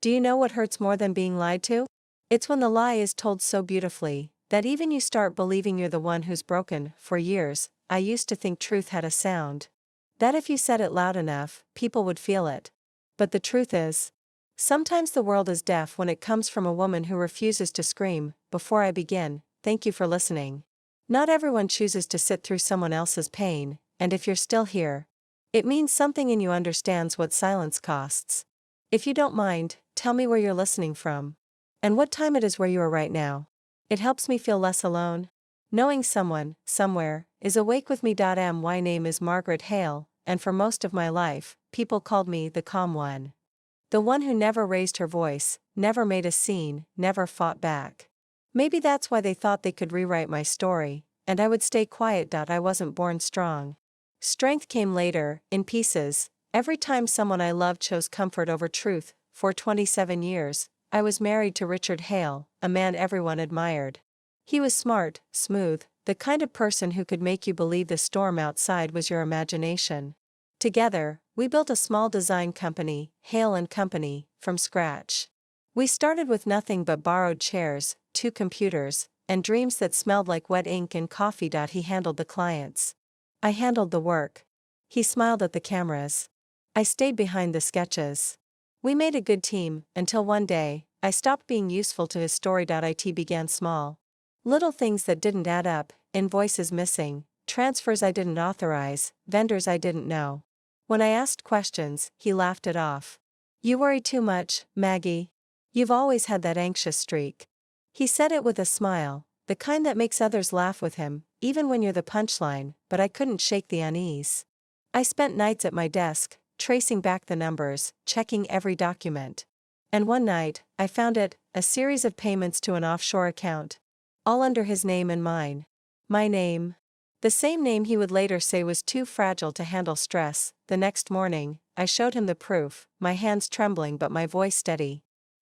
Do you know what hurts more than being lied to? It's when the lie is told so beautifully that even you start believing you're the one who's broken. For years, I used to think truth had a sound. That if you said it loud enough, people would feel it. But the truth is, sometimes the world is deaf when it comes from a woman who refuses to scream. Before I begin, thank you for listening. Not everyone chooses to sit through someone else's pain, and if you're still here, it means something in you understands what silence costs. If you don't mind, tell me where you're listening from. And what time it is where you are right now. It helps me feel less alone. Knowing someone, somewhere, is awake with me. My name is Margaret Hale, and for most of my life, people called me the calm one. The one who never raised her voice, never made a scene, never fought back. Maybe that's why they thought they could rewrite my story, and I would stay quiet. I wasn't born strong. Strength came later, in pieces, every time someone I loved chose comfort over truth. For 27 years, I was married to Richard Hale, a man everyone admired. He was smart, smooth, the kind of person who could make you believe the storm outside was your imagination. Together, we built a small design company, Hale & Company, from scratch. We started with nothing but borrowed chairs, 2 computers, and dreams that smelled like wet ink and coffee. He handled the clients. I handled the work. He smiled at the cameras. I stayed behind the sketches. We made a good team, until one day, I stopped being useful to his story. It began small. Little things that didn't add up, invoices missing, transfers I didn't authorize, vendors I didn't know. When I asked questions, he laughed it off. You worry too much, Maggie. You've always had that anxious streak. He said it with a smile, the kind that makes others laugh with him, even when you're the punchline, but I couldn't shake the unease. I spent nights at my desk, tracing back the numbers, checking every document. And one night, I found it, a series of payments to an offshore account. All under his name and mine. My name. The same name he would later say was too fragile to handle stress. The next morning, I showed him the proof, my hands trembling but my voice steady.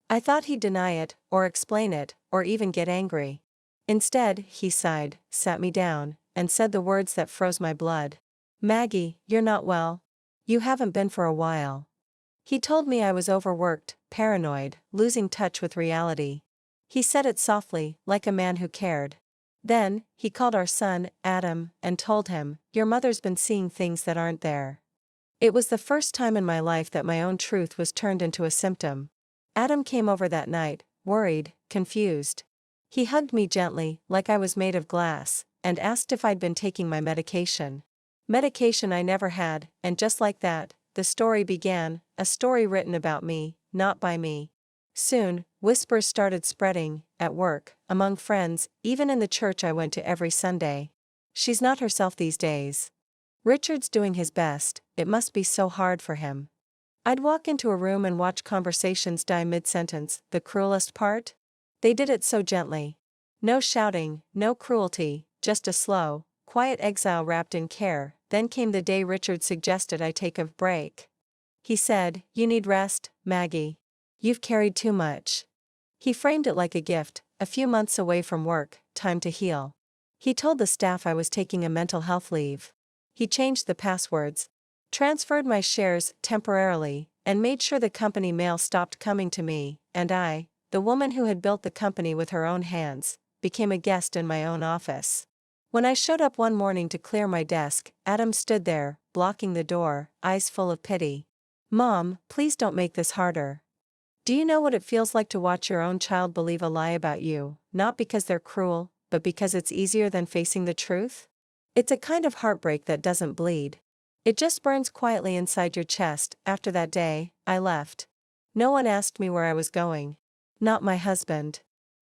I thought he'd deny it, or explain it, or even get angry. Instead, he sighed, sat me down, and said the words that froze my blood. Maggie, you're not well. You haven't been for a while. He told me I was overworked, paranoid, losing touch with reality. He said it softly, like a man who cared. Then, he called our son, Adam, and told him, your mother's been seeing things that aren't there. It was the first time in my life that my own truth was turned into a symptom. Adam came over that night, worried, confused. He hugged me gently, like I was made of glass, and asked if I'd been taking my medication. Medication I never had, and just like that, the story began, a story written about me, not by me. Soon, whispers started spreading, at work, among friends, even in the church I went to every Sunday. She's not herself these days. Richard's doing his best, it must be so hard for him. I'd walk into a room and watch conversations die mid-sentence. The cruelest part? They did it so gently. No shouting, no cruelty, just a slow, quiet exile wrapped in care. Then came the day Richard suggested I take a break. He said, you need rest, Maggie. You've carried too much. He framed it like a gift, a few months away from work, time to heal. He told the staff I was taking a mental health leave. He changed the passwords, transferred my shares temporarily, and made sure the company mail stopped coming to me, and I, the woman who had built the company with her own hands, became a guest in my own office. When I showed up one morning to clear my desk, Adam stood there, blocking the door, eyes full of pity. Mom, please don't make this harder. Do you know what it feels like to watch your own child believe a lie about you, not because they're cruel, but because it's easier than facing the truth? It's a kind of heartbreak that doesn't bleed. It just burns quietly inside your chest. After that day, I left. No one asked me where I was going. Not my husband.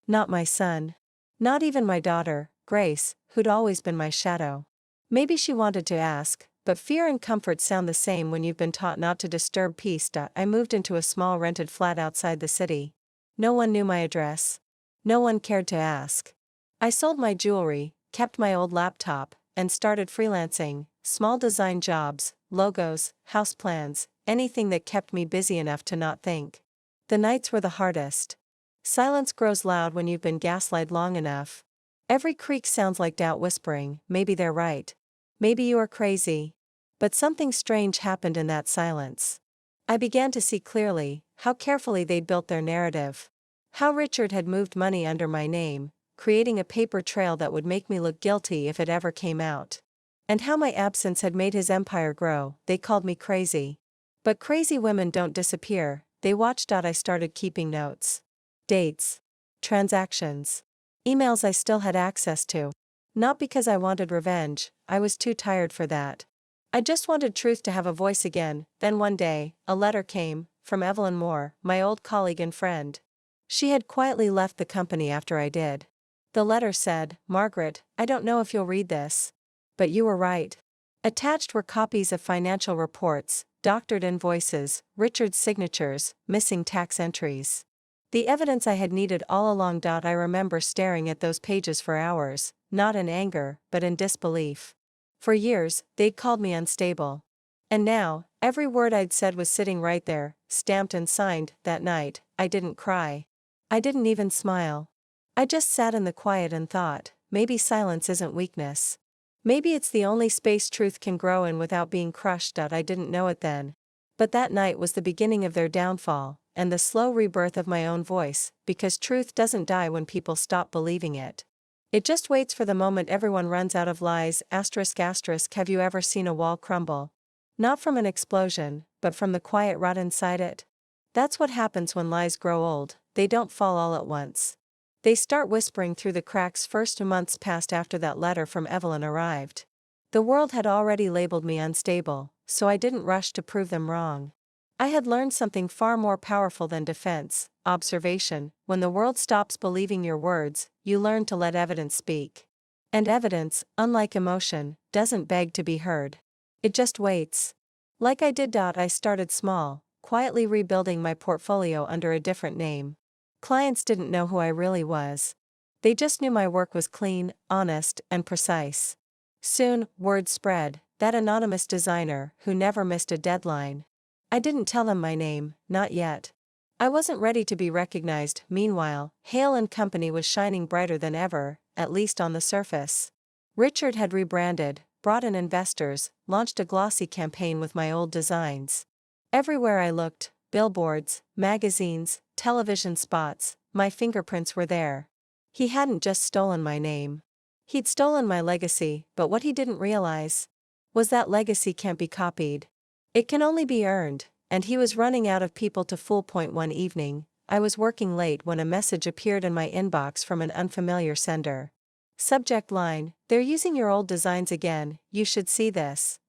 Not my son. Not even my daughter, Grace, who'd always been my shadow. Maybe she wanted to ask, but fear and comfort sound the same when you've been taught not to disturb peace. I moved into a small rented flat outside the city. No one knew my address. No one cared to ask. I sold my jewelry, kept my old laptop, and started freelancing, small design jobs, logos, house plans, anything that kept me busy enough to not think. The nights were the hardest. Silence grows loud when you've been gaslighted long enough. Every creak sounds like doubt whispering, maybe they're right. Maybe you are crazy. But something strange happened in that silence. I began to see clearly, how carefully they'd built their narrative. How Richard had moved money under my name, creating a paper trail that would make me look guilty if it ever came out. And how my absence had made his empire grow. They called me crazy. But crazy women don't disappear, they watched. I started keeping notes. Dates. Transactions. Emails I still had access to. Not because I wanted revenge, I was too tired for that. I just wanted truth to have a voice again. Then one day, a letter came, from Evelyn Moore, my old colleague and friend. She had quietly left the company after I did. The letter said, "Margaret, I don't know if you'll read this. But you were right." Attached were copies of financial reports, doctored invoices, Richard's signatures, missing tax entries. The evidence I had needed all along. I remember staring at those pages for hours, not in anger, but in disbelief. For years, they'd called me unstable. And now, every word I'd said was sitting right there, stamped and signed. That night, I didn't cry. I didn't even smile. I just sat in the quiet and thought, maybe silence isn't weakness. Maybe it's the only space truth can grow in without being crushed. I didn't know it then. But that night was the beginning of their downfall, and the slow rebirth of my own voice, because truth doesn't die when people stop believing it. It just waits for the moment everyone runs out of lies. ****. Have you ever seen a wall crumble? Not from an explosion, but from the quiet rot inside it? That's what happens when lies grow old. They don't fall all at once. They start whispering through the cracks. First, months passed after that letter from Evelyn arrived. The world had already labeled me unstable, so I didn't rush to prove them wrong. I had learned something far more powerful than defense: observation. When the world stops believing your words, you learn to let evidence speak. And evidence, unlike emotion, doesn't beg to be heard. It just waits. Like I did. I started small, quietly rebuilding my portfolio under a different name. Clients didn't know who I really was. They just knew my work was clean, honest, and precise. Soon, word spread, that anonymous designer who never missed a deadline. I didn't tell them my name, not yet. I wasn't ready to be recognized. Meanwhile, Hale and Company was shining brighter than ever, at least on the surface. Richard had rebranded, brought in investors, launched a glossy campaign with my old designs. Everywhere I looked, billboards, magazines, television spots, my fingerprints were there. He hadn't just stolen my name. He'd stolen my legacy, but what he didn't realize was that legacy can't be copied. It can only be earned, and he was running out of people to fool. One evening, I was working late when a message appeared in my inbox from an unfamiliar sender. Subject line: "They're using your old designs again, you should see this."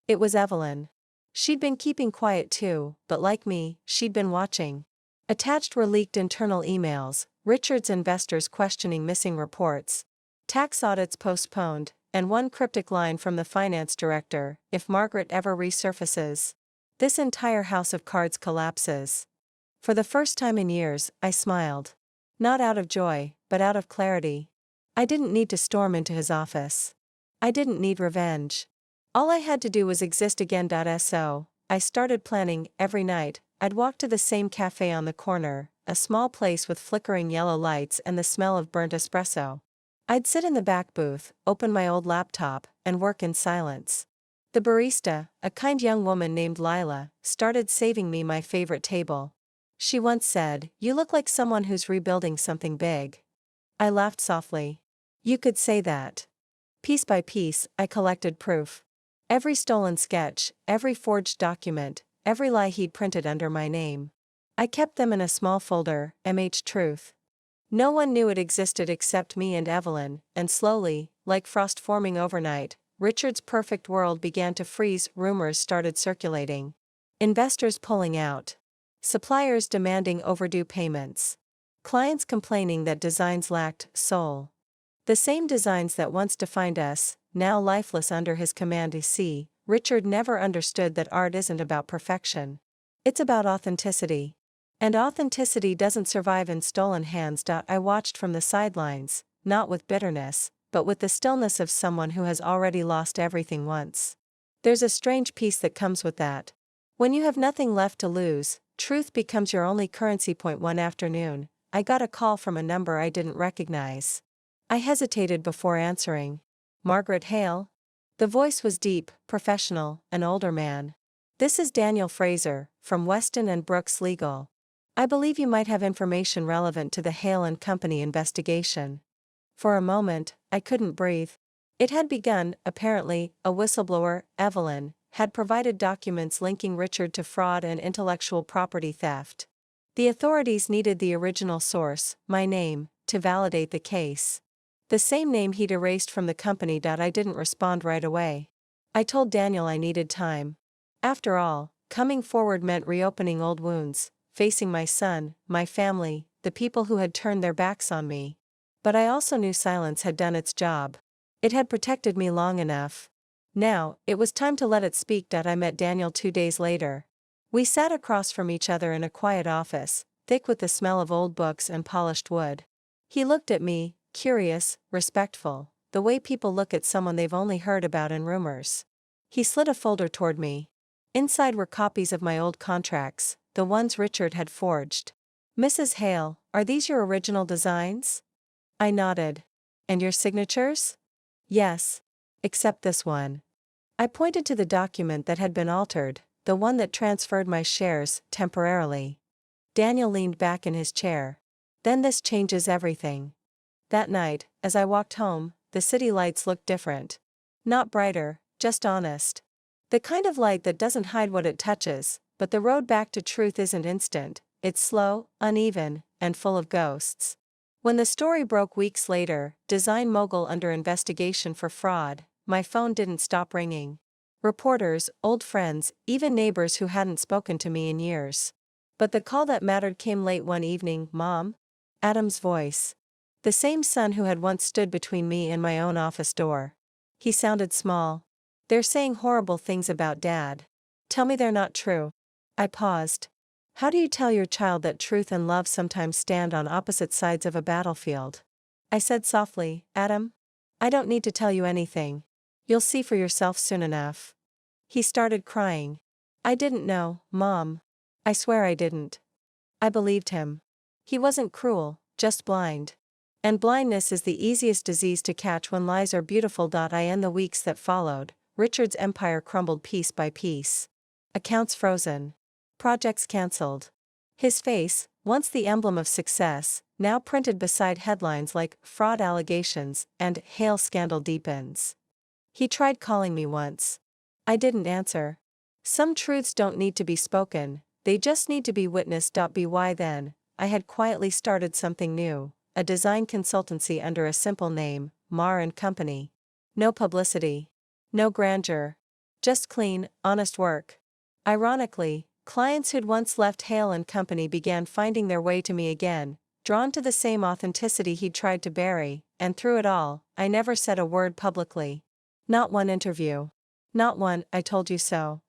It was Evelyn. She'd been keeping quiet too, but like me, she'd been watching. Attached were leaked internal emails, Richard's investors questioning missing reports, tax audits postponed, and one cryptic line from the finance director: "If Margaret ever resurfaces, this entire house of cards collapses." For the first time in years, I smiled. Not out of joy, but out of clarity. I didn't need to storm into his office. I didn't need revenge. All I had to do was exist again. So, I started planning. Every night, I'd walk to the same cafe on the corner, a small place with flickering yellow lights and the smell of burnt espresso. I'd sit in the back booth, open my old laptop, and work in silence. The barista, a kind young woman named Lila, started saving me my favorite table. She once said, "You look like someone who's rebuilding something big." I laughed softly. You could say that. Piece by piece, I collected proof. Every stolen sketch, every forged document, every lie he'd printed under my name. I kept them in a small folder, MH Truth. No one knew it existed except me and Evelyn, and slowly, like frost forming overnight, Richard's perfect world began to freeze. Rumors started circulating. Investors pulling out. Suppliers demanding overdue payments. Clients complaining that designs lacked soul. The same designs that once defined us, now lifeless under his command. Richard never understood that art isn't about perfection. It's about authenticity. And authenticity doesn't survive in stolen hands. I watched from the sidelines, not with bitterness, but with the stillness of someone who has already lost everything once. There's a strange peace that comes with that. When you have nothing left to lose, truth becomes your only currency. One afternoon, I got a call from a number I didn't recognize. I hesitated before answering. Margaret Hale? The voice was deep, professional, an older man. "This is Daniel Fraser, from Weston and Brooks Legal. I believe you might have information relevant to the Hale and Company investigation. For a moment, I couldn't breathe. It had begun, apparently, a whistleblower, Evelyn, had provided documents linking Richard to fraud and intellectual property theft. The authorities needed the original source, my name, to validate the case. The same name he'd erased from the company. I didn't respond right away. I told Daniel I needed time. After all, coming forward meant reopening old wounds, facing my son, my family, the people who had turned their backs on me. But I also knew silence had done its job. It had protected me long enough. Now, it was time to let it speak. I met Daniel 2 days later. We sat across from each other in a quiet office, thick with the smell of old books and polished wood. He looked at me, curious, respectful, the way people look at someone they've only heard about in rumors. He slid a folder toward me. Inside were copies of my old contracts, the ones Richard had forged. "Mrs. Hale, are these your original designs?" I nodded. "And your signatures?" "Yes. Except this one." I pointed to the document that had been altered, the one that transferred my shares, temporarily. Daniel leaned back in his chair. "Then this changes everything." That night, as I walked home, the city lights looked different. Not brighter, just honest. The kind of light that doesn't hide what it touches, but the road back to truth isn't instant, it's slow, uneven, and full of ghosts. When the story broke weeks later, design mogul under investigation for fraud, my phone didn't stop ringing. Reporters, old friends, even neighbors who hadn't spoken to me in years. But the call that mattered came late one evening. "Mom?" Adam's voice. The same son who had once stood between me and my own office door. He sounded small. "They're saying horrible things about Dad. Tell me they're not true." I paused. How do you tell your child that truth and love sometimes stand on opposite sides of a battlefield? I said softly, "Adam, I don't need to tell you anything. You'll see for yourself soon enough." He started crying. "I didn't know, Mom. I swear I didn't." I believed him. He wasn't cruel, just blind. And blindness is the easiest disease to catch when lies are beautiful. In the weeks that followed, Richard's empire crumbled piece by piece. Accounts frozen. Projects cancelled. His face, once the emblem of success, now printed beside headlines like "Fraud Allegations" and "Hale Scandal Deepens." He tried calling me once. I didn't answer. Some truths don't need to be spoken, they just need to be witnessed. By then, I had quietly started something new, a design consultancy under a simple name, Mar and Company. No publicity. No grandeur. Just clean, honest work. Ironically, clients who'd once left Hale and Company began finding their way to me again, drawn to the same authenticity he'd tried to bury, and through it all, I never said a word publicly. Not one interview. Not one "I told you so."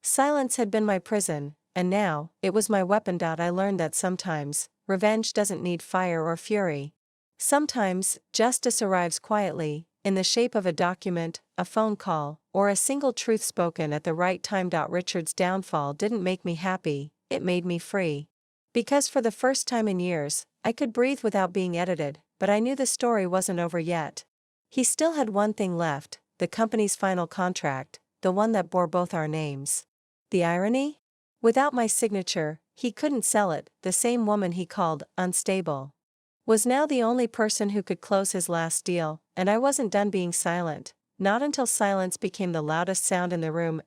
Silence had been my prison, and now, it was my weapon. I learned that sometimes, revenge doesn't need fire or fury. Sometimes, justice arrives quietly, in the shape of a document, a phone call, or a single truth spoken at the right time. Richard's downfall didn't make me happy, it made me free. Because for the first time in years, I could breathe without being edited, but I knew the story wasn't over yet. He still had one thing left, the company's final contract, the one that bore both our names. The irony? Without my signature, he couldn't sell it. The same woman he called unstable was now the only person who could close his last deal, and I wasn't done being silent. Not until silence became the loudest sound in the room.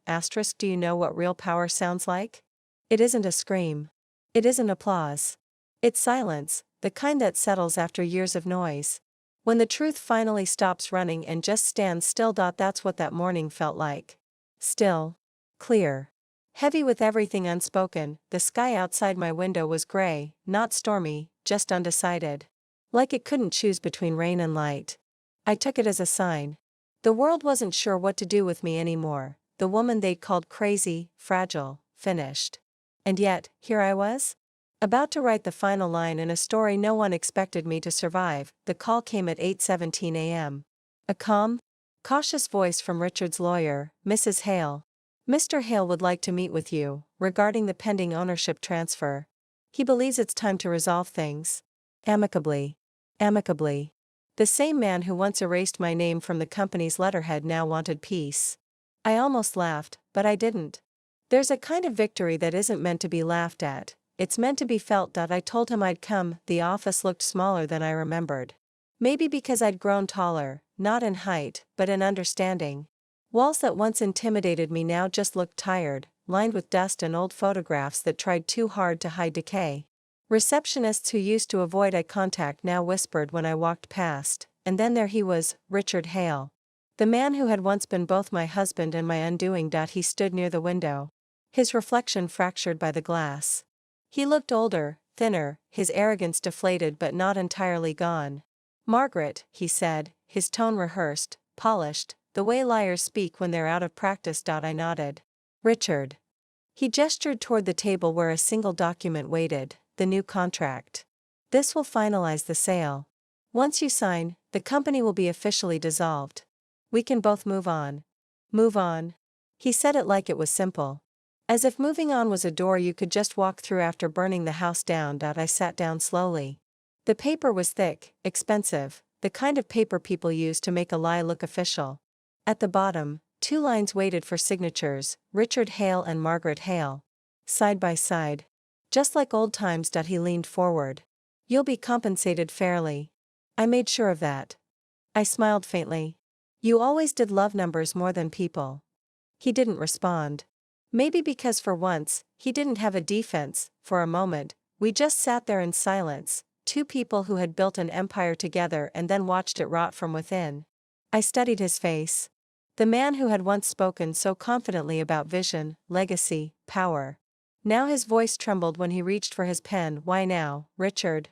Do you know what real power sounds like? It isn't a scream. It isn't applause. It's silence, the kind that settles after years of noise. When the truth finally stops running and just stands still. That's what that morning felt like. Still. Clear. Heavy with everything unspoken. The sky outside my window was gray, not stormy, just undecided. Like it couldn't choose between rain and light. I took it as a sign. The world wasn't sure what to do with me anymore. The woman they'd called crazy, fragile, finished. And yet, here I was, about to write the final line in a story no one expected me to survive. The call came at 8:17 a.m. A calm, cautious voice from Richard's lawyer, "Mrs. Hale. Mr. Hale would like to meet with you, regarding the pending ownership transfer. He believes it's time to resolve things. Amicably." Amicably. The same man who once erased my name from the company's letterhead now wanted peace. I almost laughed, but I didn't. There's a kind of victory that isn't meant to be laughed at. it's meant to be felt. I told him I'd come. The office looked smaller than I remembered. Maybe because I'd grown taller, not in height, but in understanding. Walls that once intimidated me now just looked tired, lined with dust and old photographs that tried too hard to hide decay. Receptionists who used to avoid eye contact now whispered when I walked past, and then there he was, Richard Hale. The man who had once been both my husband and my undoing. He stood near the window. His reflection fractured by the glass. He looked older, thinner, his arrogance deflated but not entirely gone. "Margaret," he said, his tone rehearsed, polished, the way liars speak when they're out of practice. I nodded. "Richard." He gestured toward the table where a single document waited, the new contract. "This will finalize the sale. Once you sign, the company will be officially dissolved. We can both move on." "Move on?" He said it like it was simple. As if moving on was a door you could just walk through after burning the house down. I sat down slowly. The paper was thick, expensive, the kind of paper people use to make a lie look official. At the bottom, 2 lines waited for signatures, Richard Hale and Margaret Hale. Side by side. Just like old times. He leaned forward. "You'll be compensated fairly." I made sure of that. I smiled faintly. "You always did love numbers more than people." He didn't respond. Maybe because for once, he didn't have a defense. For a moment, we just sat there in silence, 2 people who had built an empire together and then watched it rot from within. I studied his face. The man who had once spoken so confidently about vision, legacy, power. Now his voice trembled when he reached for his pen. "Why now, Richard?"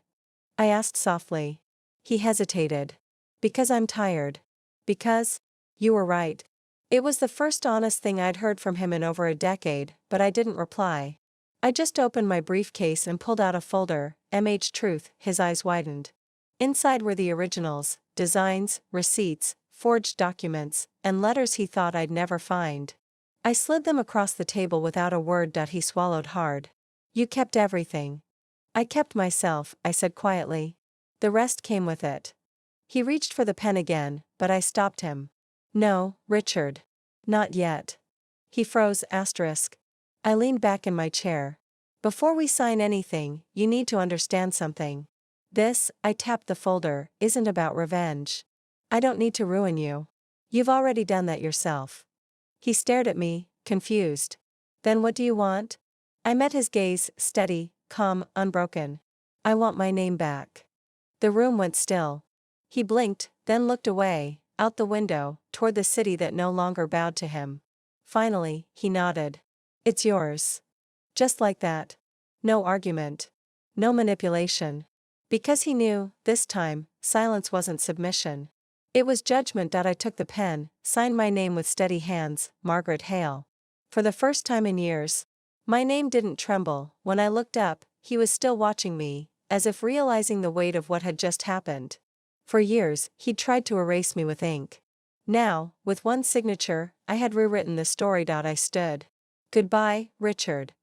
I asked softly. He hesitated. "Because I'm tired." "Because?" "You were right." It was the first honest thing I'd heard from him in over a decade, but I didn't reply. I just opened my briefcase and pulled out a folder, Truth. His eyes widened. Inside were the originals, designs, receipts, forged documents, and letters he thought I'd never find. I slid them across the table without a word. He swallowed hard. "You kept everything." "I kept myself," I said quietly. "The rest came with it." He reached for the pen again, but I stopped him. "No, Richard. Not yet." He froze. I leaned back in my chair. "Before we sign anything, you need to understand something. This," I tapped the folder, "isn't about revenge. I don't need to ruin you. You've already done that yourself." He stared at me, confused. "Then what do you want?" I met his gaze, steady, calm, unbroken. "I want my name back." The room went still. He blinked, then looked away, out the window, toward the city that no longer bowed to him. Finally, he nodded. "It's yours." Just like that. No argument. No manipulation. Because he knew, this time, silence wasn't submission. It was judgment. I took the pen, signed my name with steady hands, Margaret Hale. For the first time in years, my name didn't tremble. When I looked up, he was still watching me, as if realizing the weight of what had just happened. For years, he'd tried to erase me with ink. Now, with one signature, I had rewritten the story. I stood. "Goodbye, Richard."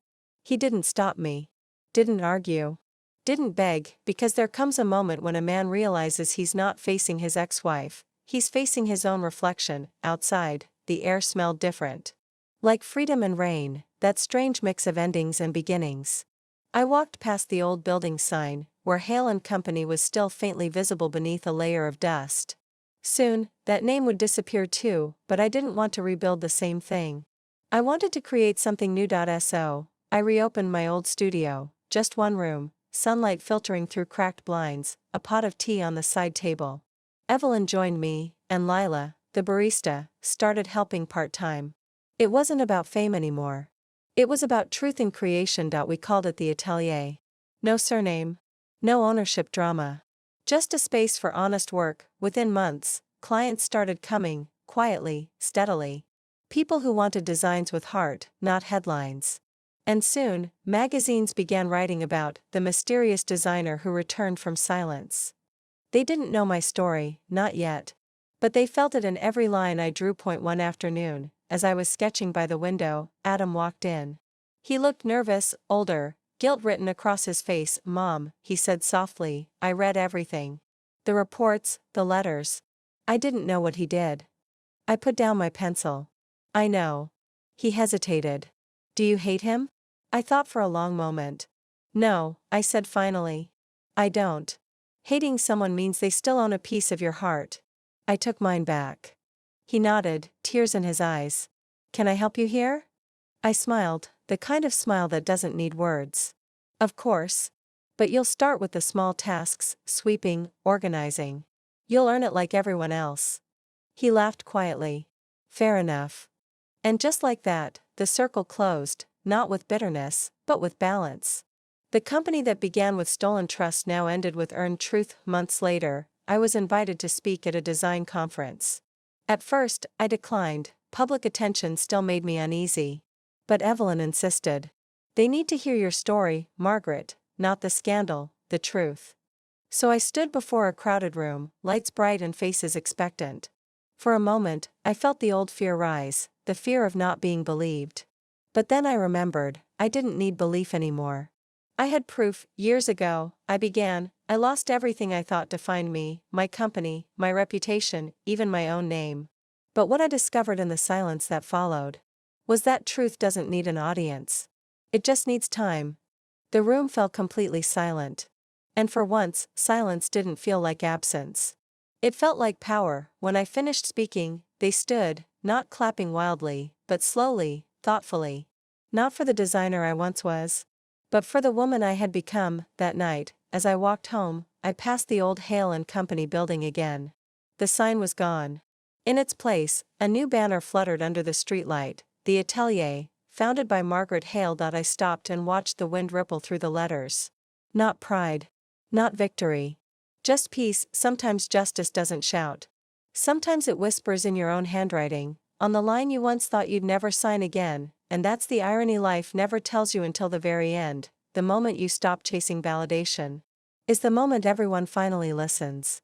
He didn't stop me. Didn't argue. Didn't beg, because there comes a moment when a man realizes he's not facing his ex-wife, he's facing his own reflection. Outside, the air smelled different. Like freedom and rain, that strange mix of endings and beginnings. I walked past the old building sign, where Hale and Company was still faintly visible beneath a layer of dust. Soon, that name would disappear too, but I didn't want to rebuild the same thing. I wanted to create something new. So, I reopened my old studio, just one room, sunlight filtering through cracked blinds, a pot of tea on the side table. Evelyn joined me, and Lila, the barista, started helping part-time. It wasn't about fame anymore. It was about truth in creation. We called it the Atelier. No surname. No ownership drama. Just a space for honest work. Within months, clients started coming, quietly, steadily. People who wanted designs with heart, not headlines. And soon, magazines began writing about the mysterious designer who returned from silence. They didn't know my story, not yet. But they felt it in every line I drew. One afternoon, as I was sketching by the window, Adam walked in. He looked nervous, older, guilt written across his face. "Mom," he said softly, "I read everything. The reports, the letters." I didn't know what he did. I put down my pencil. "I know." He hesitated. "Do you hate him?" I thought for a long moment. No, I said finally. I don't. Hating someone means they still own a piece of your heart. I took mine back. He nodded, tears in his eyes. Can I help you here? I smiled, the kind of smile that doesn't need words. Of course. But you'll start with the small tasks, sweeping, organizing. You'll earn it like everyone else. He laughed quietly. Fair enough. And just like that, the circle closed, not with bitterness, but with balance. The company that began with stolen trust now ended with earned truth. Months later, I was invited to speak at a design conference. At first, I declined, public attention still made me uneasy. But Evelyn insisted. They need to hear your story, Margaret, not the scandal, the truth. So I stood before a crowded room, lights bright and faces expectant. For a moment, I felt the old fear rise, the fear of not being believed. But then I remembered, I didn't need belief anymore. I had proof. Years ago, I lost everything I thought defined me, my company, my reputation, even my own name. But what I discovered in the silence that followed was that truth doesn't need an audience. It just needs time. The room fell completely silent. And for once, silence didn't feel like absence. It felt like power. When I finished speaking, they stood, not clapping wildly, but slowly, thoughtfully. Not for the designer I once was, but for the woman I had become. That night, as I walked home, I passed the old Hale and Company building again. The sign was gone. In its place, a new banner fluttered under the streetlight, the Atelier, founded by Margaret Hale. I stopped and watched the wind ripple through the letters. Not pride. Not victory. Just peace. Sometimes justice doesn't shout. Sometimes it whispers in your own handwriting, on the line you once thought you'd never sign again, and that's the irony. Life never tells you until the very end. The moment you stop chasing validation is the moment everyone finally listens.